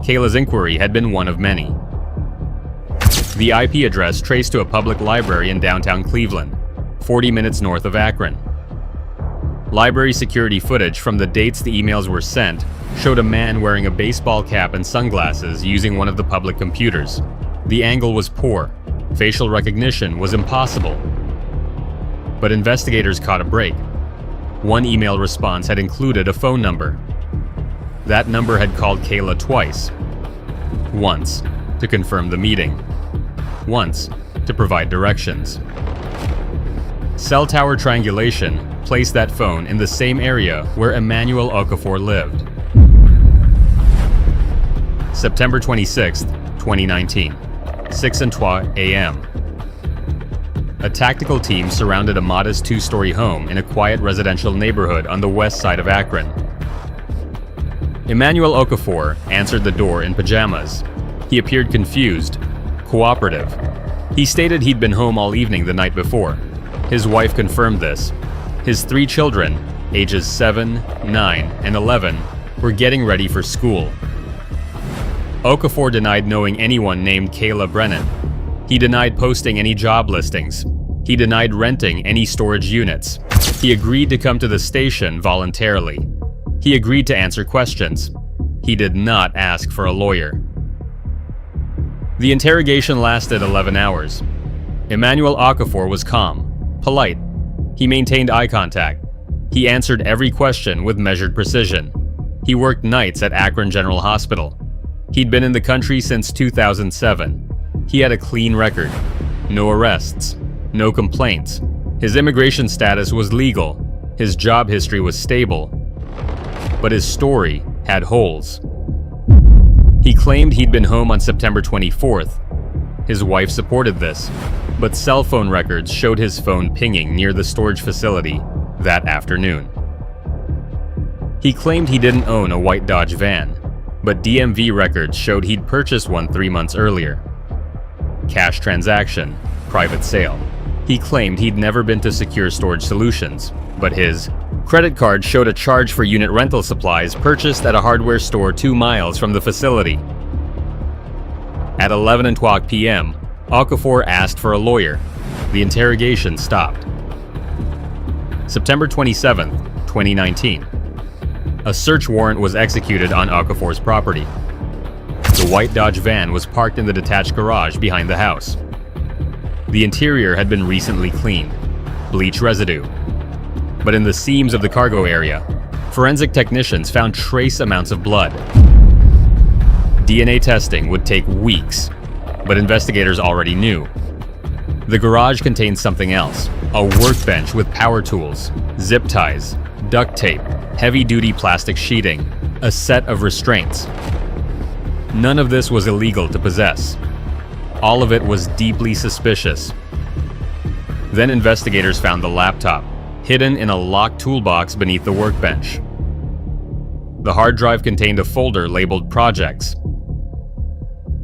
Kayla's inquiry had been one of many. The IP address traced to a public library in downtown Cleveland, 40 minutes north of Akron. Library security footage from the dates the emails were sent showed a man wearing a baseball cap and sunglasses using one of the public computers. The angle was poor. Facial recognition was impossible. But investigators caught a break. One email response had included a phone number. That number had called Kayla twice. Once to confirm the meeting. Once to provide directions. Cell tower triangulation placed that phone in the same area where Emmanuel Okafor lived. September 26, 2019, 6:03 a.m. A tactical team surrounded a modest two-story home in a quiet residential neighborhood on the west side of Akron. Emmanuel Okafor answered the door in pajamas. He appeared confused, cooperative. He stated he'd been home all evening the night before. His wife confirmed this. His 3 children, ages 7, 9, and 11, were getting ready for school. Okafor denied knowing anyone named Kayla Brennan. He denied posting any job listings. He denied renting any storage units. He agreed to come to the station voluntarily. He agreed to answer questions. He did not ask for a lawyer. The interrogation lasted 11 hours. Emmanuel Okafor was calm, polite. He maintained eye contact. He answered every question with measured precision. He worked nights at Akron General Hospital. He'd been in the country since 2007. He had a clean record. No arrests. No complaints. His immigration status was legal. His job history was stable. But his story had holes. He claimed he'd been home on September 24th. His wife supported this, but cell phone records showed his phone pinging near the storage facility that afternoon. He claimed he didn't own a white Dodge van, but DMV records showed he'd purchased one 3 months earlier. Cash transaction, private sale. He claimed he'd never been to Secure Storage Solutions, but his credit card showed a charge for unit rental supplies purchased at a hardware store 2 miles from the facility. At 11:02 p.m., Okafor asked for a lawyer. The interrogation stopped. September 27, 2019. A search warrant was executed on Okafor's property. The white Dodge van was parked in the detached garage behind the house. The interior had been recently cleaned, bleach residue. But in the seams of the cargo area, forensic technicians found trace amounts of blood. DNA testing would take weeks, but investigators already knew. The garage contained something else, a workbench with power tools, zip ties, duct tape, heavy-duty plastic sheeting, a set of restraints. None of this was illegal to possess. All of it was deeply suspicious. Then investigators found the laptop, hidden in a locked toolbox beneath the workbench. The hard drive contained a folder labeled Projects.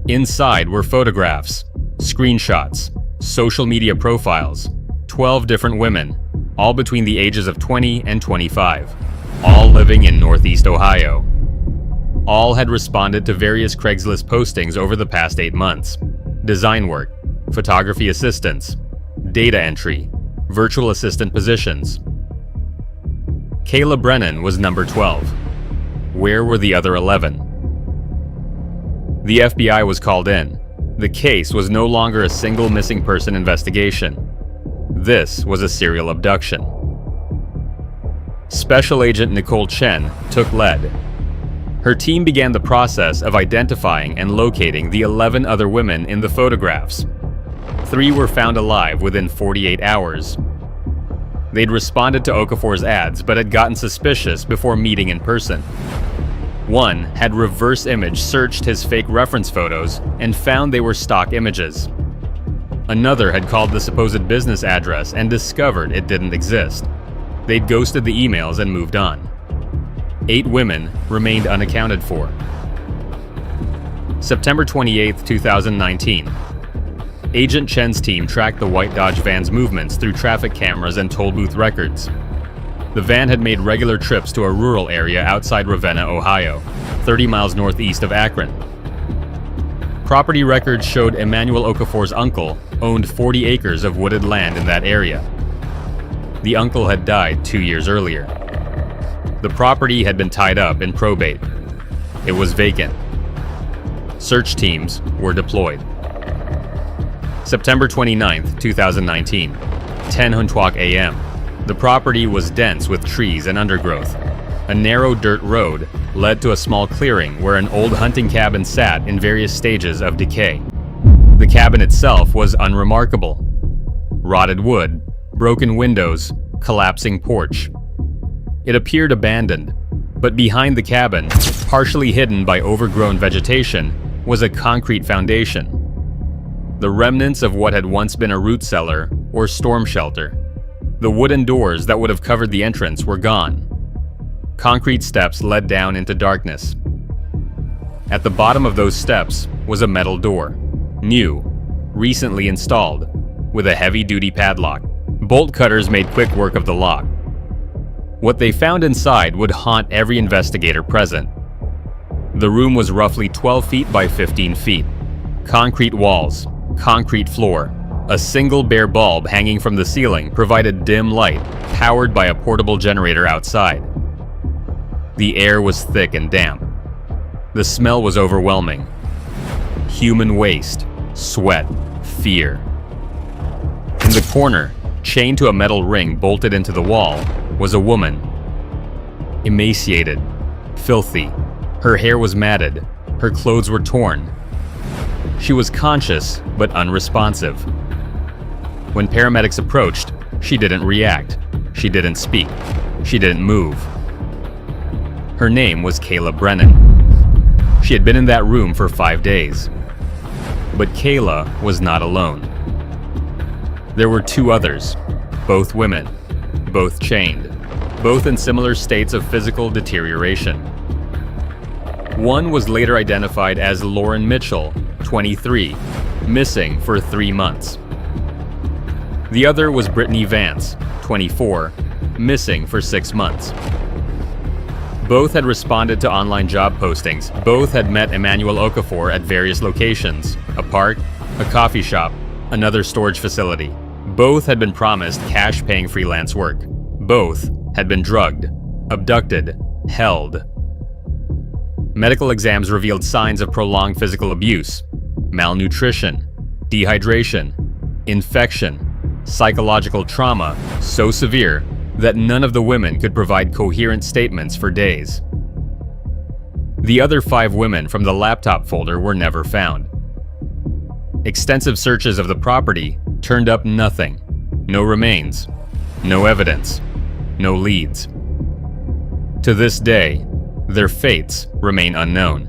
Inside were photographs, screenshots, social media profiles, 12 different women, all between the ages of 20 and 25, all living in Northeast Ohio. All had responded to various Craigslist postings over the past 8 months. Design work, photography assistants, data entry, virtual assistant positions. Kayla Brennan was number 12. Where were the other 11? The FBI was called in. The case was no longer a single missing person investigation. This was a serial abduction. Special Agent Nicole Chen took lead. Her team began the process of identifying and locating the 11 other women in the photographs. 3 were found alive within 48 hours. They'd responded to Okafor's ads but had gotten suspicious before meeting in person. One had reverse image searched his fake reference photos and found they were stock images. Another had called the supposed business address and discovered it didn't exist. They'd ghosted the emails and moved on. 8 women remained unaccounted for. September 28, 2019. Agent Chen's team tracked the white Dodge van's movements through traffic cameras and toll booth records. The van had made regular trips to a rural area outside Ravenna, Ohio, 30 miles northeast of Akron. Property records showed Emmanuel Okafor's uncle owned 40 acres of wooded land in that area. The uncle had died 2 years earlier. The property had been tied up in probate. It was vacant. Search teams were deployed. September 29, 2019, 10:00 a.m. The property was dense with trees and undergrowth. A narrow dirt road led to a small clearing where an old hunting cabin sat in various stages of decay. The cabin itself was unremarkable. Rotted wood, broken windows, collapsing porch. It appeared abandoned, but behind the cabin, partially hidden by overgrown vegetation, was a concrete foundation. The remnants of what had once been a root cellar or storm shelter. The wooden doors that would have covered the entrance were gone. Concrete steps led down into darkness. At the bottom of those steps was a metal door, new, recently installed, with a heavy-duty padlock. Bolt cutters made quick work of the lock. What they found inside would haunt every investigator present. The room was roughly 12 feet by 15 feet. Concrete walls, concrete floor. A single bare bulb hanging from the ceiling provided dim light, powered by a portable generator outside. The air was thick and damp. The smell was overwhelming. Human waste, sweat, fear. In the corner, chained to a metal ring bolted into the wall, was a woman. Emaciated, filthy. Her hair was matted. Her clothes were torn. She was conscious, but unresponsive. When paramedics approached, she didn't react. She didn't speak. She didn't move. Her name was Kayla Brennan. She had been in that room for 5 days. But Kayla was not alone. There were 2 others, both women, both chained, both in similar states of physical deterioration. One was later identified as Lauren Mitchell, 23, missing for 3 months. The other was Brittany Vance, 24, missing for 6 months. Both had responded to online job postings. Both had met Emmanuel Okafor at various locations: a park, a coffee shop, another storage facility. Both had been promised cash-paying freelance work. Both had been drugged, abducted, held. Medical exams revealed signs of prolonged physical abuse, malnutrition, dehydration, infection, psychological trauma so severe that none of the women could provide coherent statements for days. The other 5 women from the laptop folder were never found. Extensive searches of the property turned up nothing. No remains, no evidence, no leads. To this day, their fates remain unknown.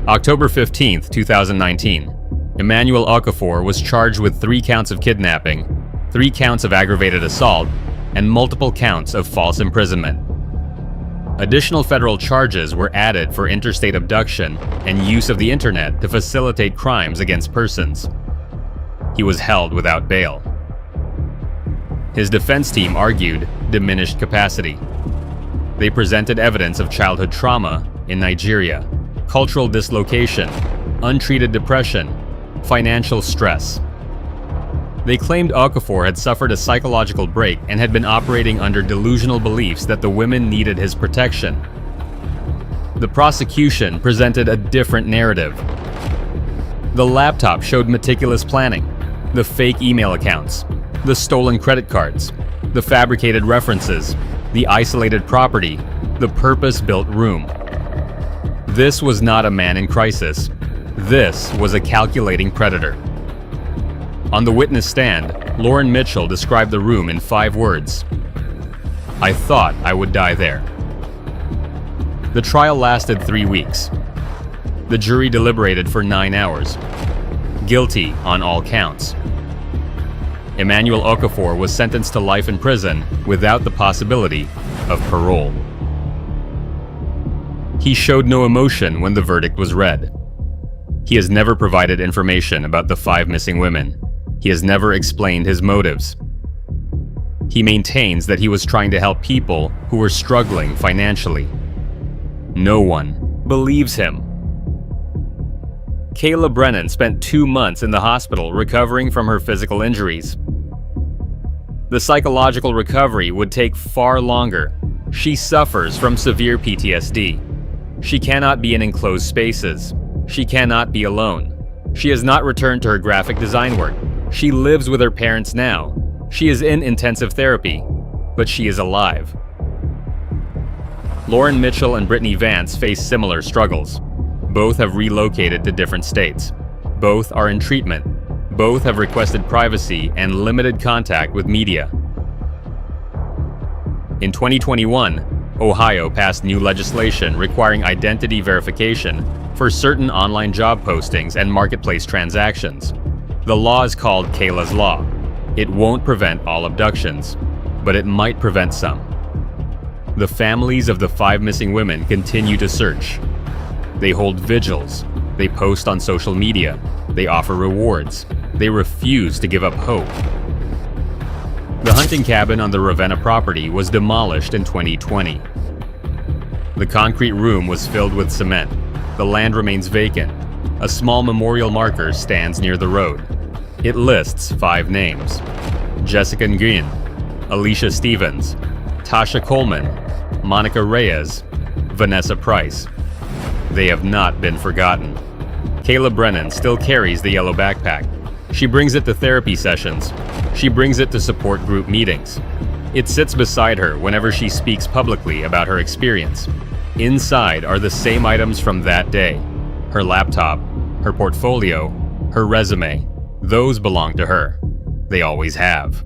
October 15, 2019, Emmanuel Okafor was charged with 3 counts of kidnapping, 3 counts of aggravated assault, and multiple counts of false imprisonment. Additional federal charges were added for interstate abduction and use of the internet to facilitate crimes against persons. He was held without bail. His defense team argued diminished capacity. They presented evidence of childhood trauma in Nigeria, cultural dislocation, untreated depression, financial stress. They claimed Okafor had suffered a psychological break and had been operating under delusional beliefs that the women needed his protection. The prosecution presented a different narrative. The laptop showed meticulous planning, the fake email accounts, the stolen credit cards, the fabricated references, the isolated property, the purpose-built room. This was not a man in crisis. This was a calculating predator. On the witness stand, Lauren Mitchell described the room in 5 words. "I thought I would die there." The trial lasted 3 weeks. The jury deliberated for 9 hours. Guilty on all counts. Emmanuel Okafor was sentenced to life in prison without the possibility of parole. He showed no emotion when the verdict was read. He has never provided information about the 5 missing women. He has never explained his motives. He maintains that he was trying to help people who were struggling financially. No one believes him. Kayla Brennan spent 2 months in the hospital recovering from her physical injuries. The psychological recovery would take far longer. She suffers from severe PTSD. She cannot be in enclosed spaces. She cannot be alone. She has not returned to her graphic design work. She lives with her parents now. She is in intensive therapy, but she is alive. Lauren Mitchell and Brittany Vance face similar struggles. Both have relocated to different states. Both are in treatment. Both have requested privacy and limited contact with media. In 2021, Ohio passed new legislation requiring identity verification for certain online job postings and marketplace transactions. The law is called Kayla's Law. It won't prevent all abductions, but it might prevent some. The families of the 5 missing women continue to search. They hold vigils. They post on social media. They offer rewards. They refuse to give up hope. The hunting cabin on the Ravenna property was demolished in 2020. The concrete room was filled with cement. The land remains vacant. A small memorial marker stands near the road. It lists 5 names: Jessica Nguyen, Alicia Stevens, Tasha Coleman, Monica Reyes, Vanessa Price. They have not been forgotten. Kayla Brennan still carries the yellow backpack. She brings it to therapy sessions. She brings it to support group meetings. It sits beside her whenever she speaks publicly about her experience. Inside are the same items from that day: her laptop, her portfolio, her resume. Those belong to her. They always have.